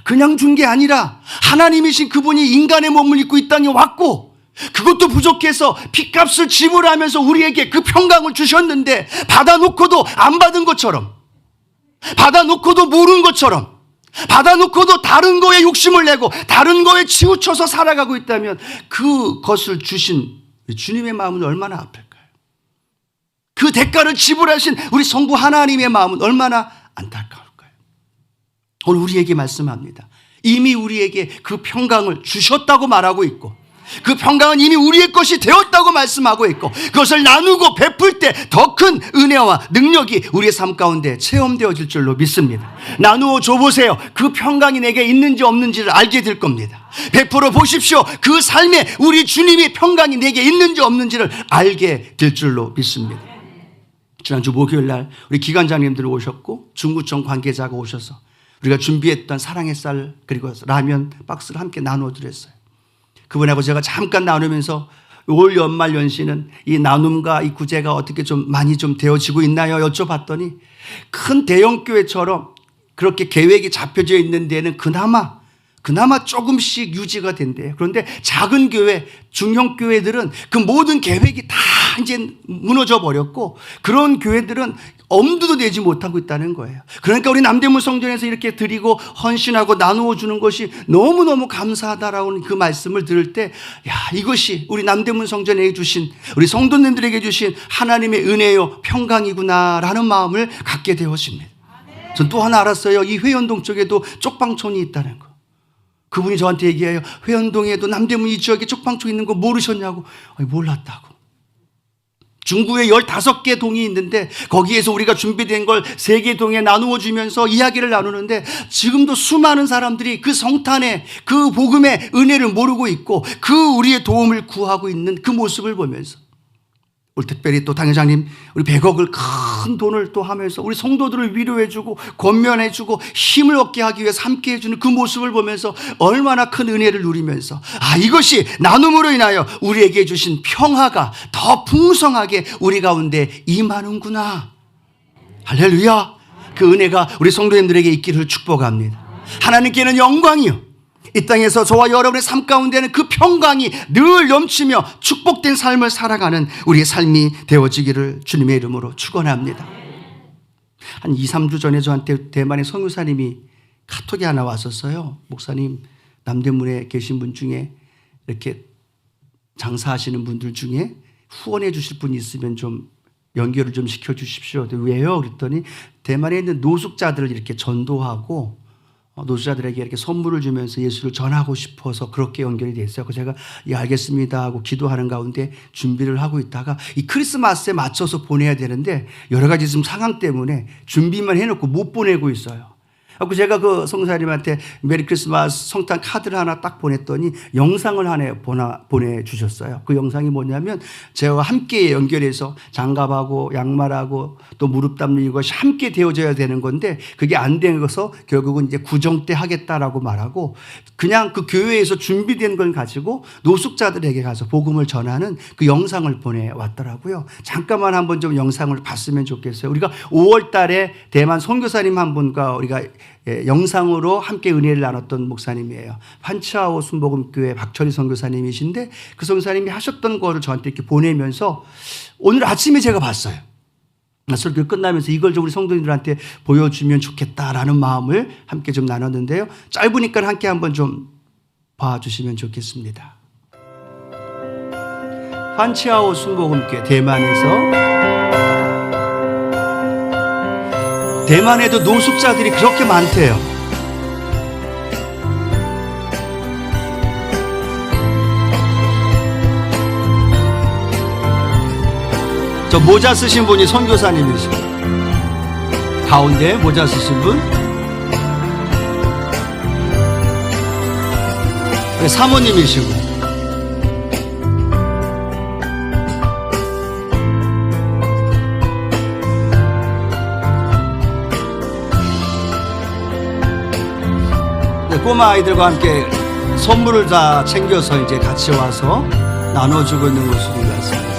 그냥 준 게 아니라 하나님이신 그분이 인간의 몸을 입고 이 땅에 왔고 그것도 부족해서 핏값을 지불하면서 우리에게 그 평강을 주셨는데 받아놓고도 안 받은 것처럼, 받아놓고도 모른 것처럼, 받아놓고도 다른 거에 욕심을 내고 다른 거에 치우쳐서 살아가고 있다면 그것을 주신 주님의 마음은 얼마나 아플까요? 그 대가를 지불하신 우리 성부 하나님의 마음은 얼마나 안타까울까요? 오늘 우리에게 말씀합니다. 이미 우리에게 그 평강을 주셨다고 말하고 있고 그 평강은 이미 우리의 것이 되었다고 말씀하고 있고 그것을 나누고 베풀 때 더 큰 은혜와 능력이 우리의 삶 가운데 체험되어질 줄로 믿습니다. 나누어 줘보세요. 그 평강이 내게 있는지 없는지를 알게 될 겁니다. 베풀어 보십시오. 그 삶에 우리 주님의 평강이 내게 있는지 없는지를 알게 될 줄로 믿습니다. 지난주 목요일 날 우리 기관장님들 오셨고 중구청 관계자가 오셔서 우리가 준비했던 사랑의 쌀 그리고 라면 박스를 함께 나누어 드렸어요. 그분하고 제가 잠깐 나누면서 올 연말 연시는 이 나눔과 이 구제가 어떻게 좀 많이 좀 되어지고 있나요? 여쭤봤더니 큰 대형교회처럼 그렇게 계획이 잡혀져 있는 데는 그나마 조금씩 유지가 된대요. 그런데 작은 교회, 중형 교회들은 그 모든 계획이 다 이제 무너져 버렸고 그런 교회들은 엄두도 내지 못하고 있다는 거예요. 그러니까 우리 남대문 성전에서 이렇게 드리고 헌신하고 나누어 주는 것이 너무너무 감사하다라는 그 말씀을 들을 때, 야, 이것이 우리 남대문 성전에 주신, 우리 성도님들에게 주신 하나님의 은혜요 평강이구나라는 마음을 갖게 되었습니다. 전 또 하나 알았어요. 이 회원동 쪽에도 쪽방촌이 있다는 거. 그분이 저한테 얘기해요. 회원동에도 남대문 이 지역에 쪽방촌 있는 거 모르셨냐고. 아니, 몰랐다고. 중구에 15개 동이 있는데 거기에서 우리가 준비된 걸 3개 동에 나누어 주면서 이야기를 나누는데 지금도 수많은 사람들이 그 성탄의 그 복음의 은혜를 모르고 있고 그 우리의 도움을 구하고 있는 그 모습을 보면서 우리 특별히 또 당회장님 우리 100억을 큰 돈을 또 하면서 우리 성도들을 위로해주고 권면해주고 힘을 얻게 하기 위해서 함께 해주는 그 모습을 보면서 얼마나 큰 은혜를 누리면서 이것이 나눔으로 인하여 우리에게 주신 평화가 더 풍성하게 우리 가운데 임하는구나. 할렐루야. 그 은혜가 우리 성도님들에게 있기를 축복합니다. 하나님께는 영광이요, 이 땅에서 저와 여러분의 삶 가운데는 그 평강이 늘 넘치며 축복된 삶을 살아가는 우리의 삶이 되어지기를 주님의 이름으로 축원합니다. 한 2, 3주 전에 저한테 대만의 선교사님이 카톡이 하나 왔었어요. 목사님, 남대문에 계신 분 중에 이렇게 장사하시는 분들 중에 후원해 주실 분이 있으면 좀 연결을 좀 시켜주십시오. 왜요? 그랬더니 대만에 있는 노숙자들을 이렇게 전도하고 노숙자들에게 이렇게 선물을 주면서 예수를 전하고 싶어서 그렇게 연결이 됐어요. 그래서 제가 예, 알겠습니다 하고 기도하는 가운데 준비를 하고 있다가 이 크리스마스에 맞춰서 보내야 되는데 여러 가지 지금 상황 때문에 준비만 해놓고 못 보내고 있어요. 그래서 제가 그 성사님한테 메리 크리스마스 성탄 카드를 하나 딱 보냈더니 영상을 하나 보내주셨어요. 그 영상이 뭐냐면 저와 함께 연결해서 장갑하고 양말하고 또 무릎 담는 이것이 함께 되어져야 되는 건데 그게 안 되어서 결국은 이제 구정 때 하겠다라고 말하고 그냥 그 교회에서 준비된 걸 가지고 노숙자들에게 가서 복음을 전하는 그 영상을 보내왔더라고요. 잠깐만 한번 좀 영상을 봤으면 좋겠어요. 우리가 5월 달에 대만 선교사님 한 분과 우리가 영상으로 함께 은혜를 나눴던 목사님이에요. 판치아오 순복음교회 박철희 선교사님이신데 그 선교사님이 하셨던 거를 저한테 이렇게 보내면서 오늘 아침에 제가 봤어요. 설교 끝나면서 이걸 좀 우리 성도님들한테 보여주면 좋겠다라는 마음을 함께 좀 나눴는데요. 짧으니까 함께 한번 좀 봐주시면 좋겠습니다. 판치아오 순복음교회 대만에도 노숙자들이 그렇게 많대요. 저 모자 쓰신 분이 선교사님이시고 가운데 모자 쓰신 분 사모님이시고 꼬마 아이들과 함께 선물을 다 챙겨서 이제 같이 와서 나눠주고 있는 모습인 것 같습니다.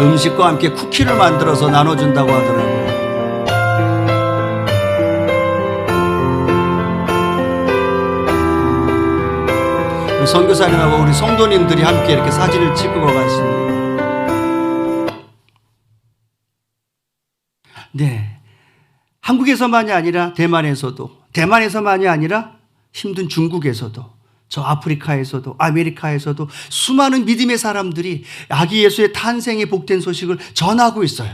음식과 함께 쿠키를 만들어서 나눠준다고 하더라고요. 선교사님하고 우리 성도님들이 함께 이렇게 사진을 찍고 가십니다. 네, 한국에서만이 아니라 대만에서만이 아니라 힘든 중국에서도 저 아프리카에서도 아메리카에서도 수많은 믿음의 사람들이 아기 예수의 탄생의 복된 소식을 전하고 있어요.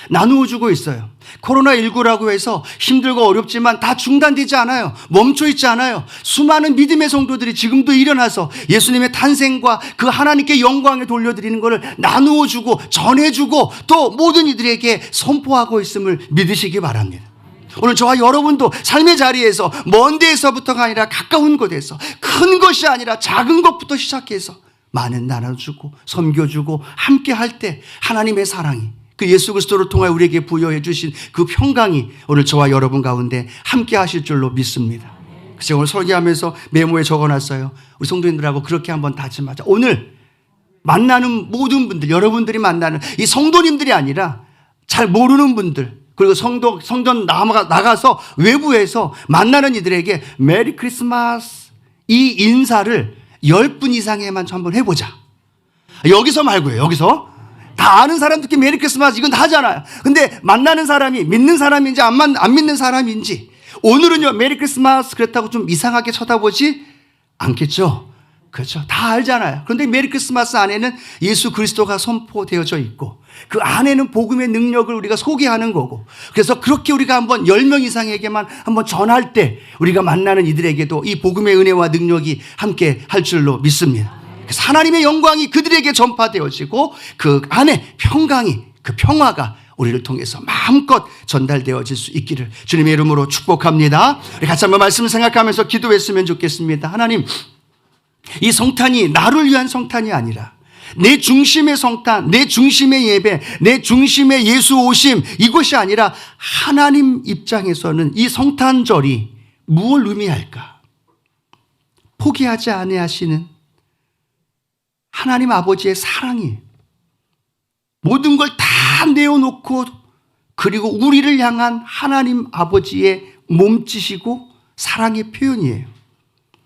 나누어 주고 있어요. 코로나19라고 해서 힘들고 어렵지만 다 중단되지 않아요. 멈춰 있지 않아요. 수많은 믿음의 성도들이 지금도 일어나서 예수님의 탄생과 그 하나님께 영광을 돌려드리는 것을 나누어 주고 전해주고 또 모든 이들에게 선포하고 있음을 믿으시기 바랍니다. 오늘 저와 여러분도 삶의 자리에서 먼 데에서부터가 아니라 가까운 곳에서 큰 것이 아니라 작은 것부터 시작해서 많은 나눠주고 섬겨주고 함께 할 때 하나님의 사랑이 그 예수 그리스도를 통하여 우리에게 부여해 주신 그 평강이 오늘 저와 여러분 가운데 함께 하실 줄로 믿습니다. 제가 오늘 설교하면서 메모에 적어놨어요. 우리 성도님들하고 그렇게 한번 다짐하자. 오늘 만나는 모든 분들, 여러분들이 만나는 이 성도님들이 아니라 잘 모르는 분들, 그리고 성전 나가서 외부에서 만나는 이들에게 메리 크리스마스 이 인사를 10분 이상에만 한번 해보자. 여기서 말고요. 여기서 다 아는 사람들끼리 메리 크리스마스 이건 다 하잖아요. 근데 만나는 사람이 믿는 사람인지 안 믿는 사람인지 오늘은요 메리 크리스마스 그랬다고 좀 이상하게 쳐다보지 않겠죠. 그렇죠. 다 알잖아요. 그런데 메리 크리스마스 안에는 예수 그리스도가 선포되어져 있고 그 안에는 복음의 능력을 우리가 소개하는 거고, 그래서 그렇게 우리가 한번 10명 이상에게만 한번 전할 때 우리가 만나는 이들에게도 이 복음의 은혜와 능력이 함께 할 줄로 믿습니다. 그래서 하나님의 영광이 그들에게 전파되어지고 그 안에 평강이, 그 평화가 우리를 통해서 마음껏 전달되어질 수 있기를 주님의 이름으로 축복합니다. 우리 같이 한번 말씀을 생각하면서 기도했으면 좋겠습니다. 하나님, 이 성탄이 나를 위한 성탄이 아니라 내 중심의 성탄, 내 중심의 예배, 내 중심의 예수 오심, 이것이 아니라 하나님 입장에서는 이 성탄절이 무엇을 의미할까? 포기하지 아니하시는 하나님 아버지의 사랑이 모든 걸 다 내어놓고, 그리고 우리를 향한 하나님 아버지의 몸짓이고 사랑의 표현이에요.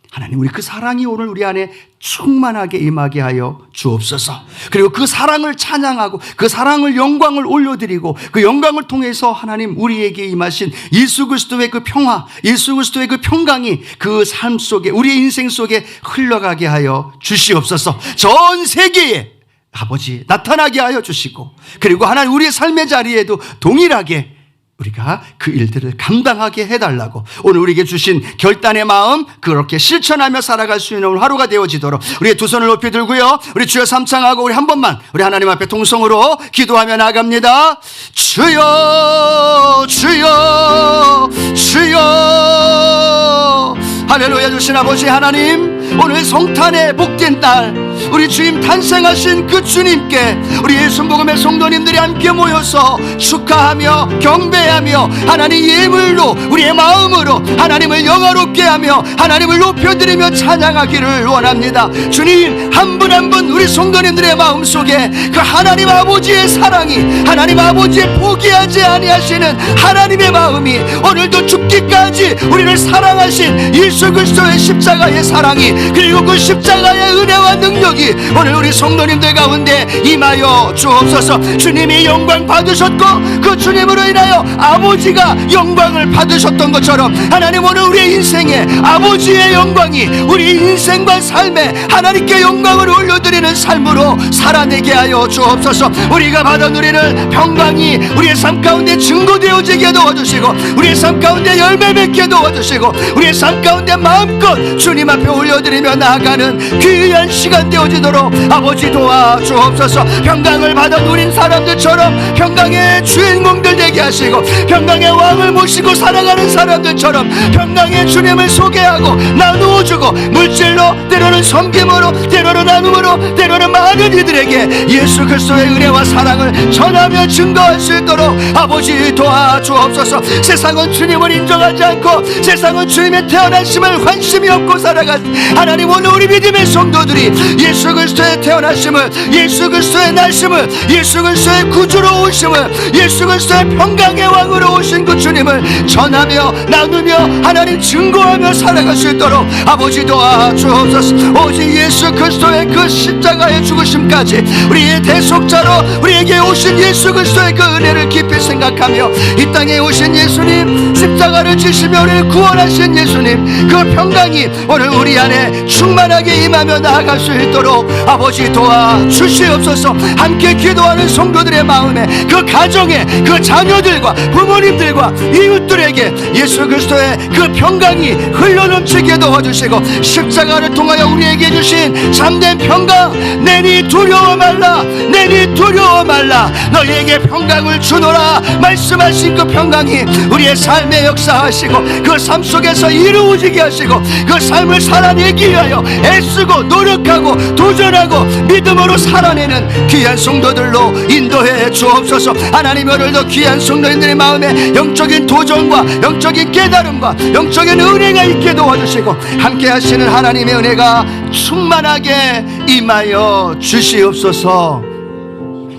하나님, 우리 그 사랑이 오늘 우리 안에 충만하게 임하게 하여 주옵소서. 그리고 그 사랑을 찬양하고 그 사랑을 영광을 올려드리고 그 영광을 통해서 하나님 우리에게 임하신 예수 그리스도의 그 평화, 예수 그리스도의 그 평강이 그 삶 속에, 우리의 인생 속에 흘러가게 하여 주시옵소서. 전 세계에 아버지 나타나게 하여 주시고, 그리고 하나님 우리의 삶의 자리에도 동일하게 우리가 그 일들을 감당하게 해달라고 오늘 우리에게 주신 결단의 마음 그렇게 실천하며 살아갈 수 있는 하루가 되어지도록 우리의 두 손을 높이 들고요, 우리 주여 삼창하고 우리 한 번만 우리 하나님 앞에 통성으로 기도하며 나갑니다. 주여 주여 주여. 할렐루야. 주신 아버지 하나님, 오늘 성탄의 복된 날 우리 주님 탄생하신 그 주님께 우리 예수복음의 성도님들이 함께 모여서 축하하며 경배하며 하나님 예물로 우리의 마음으로 하나님을 영화롭게 하며 하나님을 높여드리며 찬양하기를 원합니다. 주님, 한 분 한 분 우리 성도님들의 마음속에 그 하나님 아버지의 사랑이, 하나님 아버지의 포기하지 아니하시는 하나님의 마음이, 오늘도 죽기까지 우리를 사랑하신 예수 그리스도의 십자가의 사랑이, 그리고 그 십자가의 은혜와 능력이 오늘 우리 성도님들 가운데 임하여 주옵소서. 주님이 영광 받으셨고 그 주님으로 인하여 아버지가 영광을 받으셨던 것처럼 하나님 오늘 우리의 인생에 아버지의 영광이 우리 인생과 삶에 하나님께 영광을 올려드리는 삶으로 살아내게 하여 주옵소서. 우리가 받아 누리는 평강이 우리의 삶 가운데 증거되어지게 도와주시고 우리의 삶 가운데 열매 맺게 도와주시고 우리의 삶 가운데 마음껏 주님 앞에 올려드리며 나아가는 귀한 시간 되어지도록 아버지 도와주옵소서. 평강을 받아 누린 사람들처럼 평강의 주인공들 되게 하시고 평강의 왕을 모시고 살아가는 사람들처럼 평강의 주님을 소개하고 나누어주고 물질로, 때로는 섬김으로, 때로는 나눔으로, 때로는 많은 이들에게 예수 그리스도의 은혜와 사랑을 전하며 증거할 수 있도록 아버지 도와주옵소서. 세상은 주님을 인정하지 않고 세상은 주님의 태어나심을 관심이 없고 살아간 하나님, 오늘 우리 믿음의 성도들이 예수 그리스도의 태어나심을, 예수 그리스도의 날심을, 예수 그리스도의 구주로 오심을, 예수 그리스도의 평강의 왕으로 오신 그 주님을 전하며 나누며 하나님 증거하며 살아갈 수 있도록 아버지 도와주옵소서. 오직 예수 그리스도의 그 십자가의 죽으심까지 우리의 대속자로 우리에게 오신 예수 그리스도의 그 은혜를 깊이 생각하며 이 땅에 오신 예수님, 십자가를 지시며 우리를 구원하신 예수님, 그 평강이 오늘 우리 안에 충만하게 임하며 나아갈 수 있도록 아버지 도와주시옵소서. 함께 기도하는 성도들의 마음에, 그 가정에, 그 자녀들과 부모님들과 이웃들에게 예수 그리스도의 그 평강이 흘러넘치게 도와주시고 십자가를 통하여 우리에게 주신 참된 평강, 내니 두려워 말라, 내니 두려워 말라, 너희에게 평강을 주노라 말씀하신 그 평강이 우리의 삶에 역사하시고 그 삶 속에서 이루어지게 되게 하시고 그 삶을 살아내기 위하여 애쓰고 노력하고 도전하고 믿음으로 살아내는 귀한 성도들로 인도해 주옵소서. 하나님, 오늘도 귀한 성도님들의 마음에 영적인 도전과 영적인 깨달음과 영적인 은혜가 있게 도와주시고 함께 하시는 하나님의 은혜가 충만하게 임하여 주시옵소서.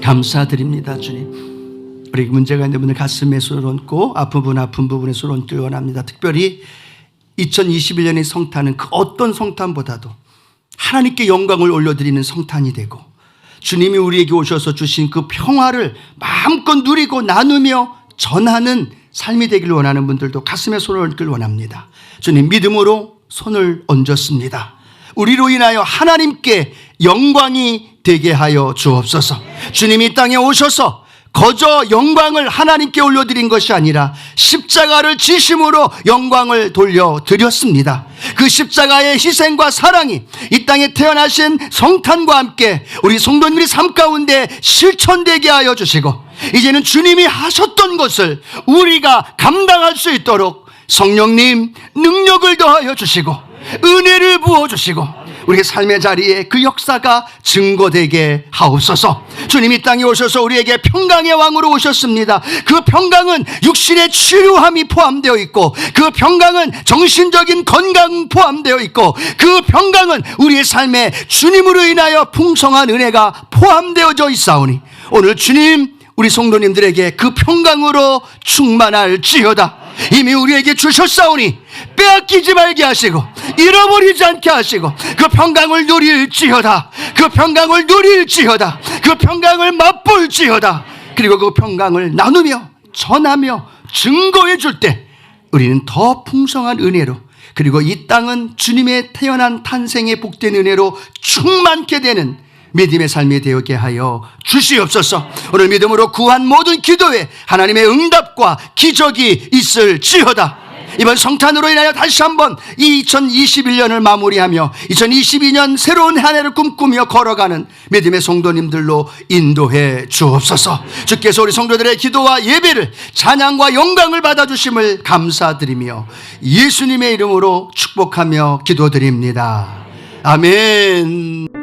감사드립니다. 주님, 우리 문제가 있는 분들 가슴에 손을 얹고 아픈 부분에 손을 얹기 원합니다. 특별히 2021년의 성탄은 그 어떤 성탄보다도 하나님께 영광을 올려드리는 성탄이 되고 주님이 우리에게 오셔서 주신 그 평화를 마음껏 누리고 나누며 전하는 삶이 되길 원하는 분들도 가슴에 손을 얹길 원합니다. 주님, 믿음으로 손을 얹었습니다. 우리로 인하여 하나님께 영광이 되게 하여 주옵소서. 주님이 이 땅에 오셔서 거저 영광을 하나님께 올려드린 것이 아니라 십자가를 지심으로 영광을 돌려드렸습니다. 그 십자가의 희생과 사랑이 이 땅에 태어나신 성탄과 함께 우리 성도님들의 삶 가운데 실천되게 하여 주시고 이제는 주님이 하셨던 것을 우리가 감당할 수 있도록 성령님 능력을 더하여 주시고 은혜를 부어주시고 우리의 삶의 자리에 그 역사가 증거되게 하옵소서. 주님이 땅에 오셔서 우리에게 평강의 왕으로 오셨습니다. 그 평강은 육신의 치료함이 포함되어 있고 그 평강은 정신적인 건강 포함되어 있고 그 평강은 우리의 삶에 주님으로 인하여 풍성한 은혜가 포함되어져 있사오니 오늘 주님 우리 성도님들에게 그 평강으로 충만할지어다. 이미 우리에게 주셨사오니 빼앗기지 말게 하시고 잃어버리지 않게 하시고 그 평강을 누릴지어다. 그 평강을 누릴지어다. 그 평강을 맛볼지어다. 그리고 그 평강을 나누며 전하며 증거해 줄 때 우리는 더 풍성한 은혜로 그리고 이 땅은 주님의 태어난 탄생의 복된 은혜로 충만케 되는 믿음의 삶이 되게 하여 주시옵소서. 오늘 믿음으로 구한 모든 기도에 하나님의 응답과 기적이 있을지어다. 이번 성탄으로 인하여 다시 한번 이 2021년을 마무리하며 2022년 새로운 한 해를 꿈꾸며 걸어가는 믿음의 성도님들로 인도해 주옵소서. 주께서 우리 성도들의 기도와 예배를 찬양과 영광을 받아주심을 감사드리며 예수님의 이름으로 축복하며 기도드립니다. 아멘.